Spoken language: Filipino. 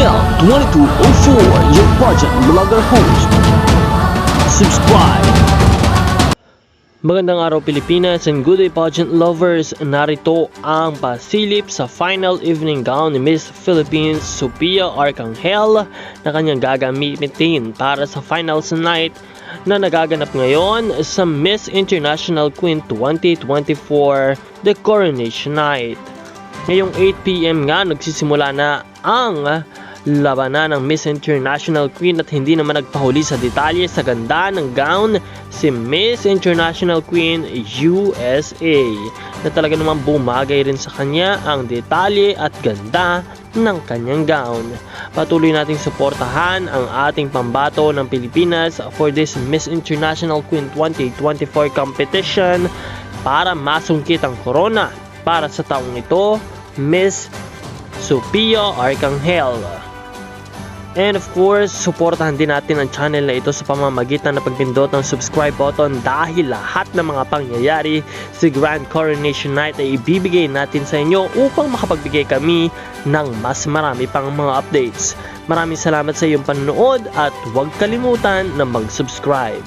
Mel 2204, your pageant vlogger host. Subscribe! Magandang araw Pilipinas and good day pageant lovers. Narito ang pasilip sa final evening gown ni Miss Philippines Sophia Arcangel na kanyang gagamitin para sa finals night na nagaganap ngayon sa Miss International Queen 2024 The Coronation Night. Ngayong 8 PM nga nagsisimula na ang labanan ng Miss International Queen at hindi naman nagpahuli sa detalye sa ganda ng gown si Miss International Queen USA na talaga naman bumagay rin sa kanya ang detalye at ganda ng kanyang gown. Patuloy nating suportahan ang ating pambato ng Pilipinas for this Miss International Queen 2024 competition para masungkit ang corona para sa taong ito, Miss Sophia Arcangel. And of course, suportahan din natin ang channel na ito sa pamamagitan ng pagpindot ng subscribe button dahil lahat ng mga pangyayari sa Grand Coronation Night ay ibibigay natin sa inyo upang makapagbigay kami ng mas marami pang mga updates. Maraming salamat sa iyong panonood at huwag kalimutan na mag-subscribe.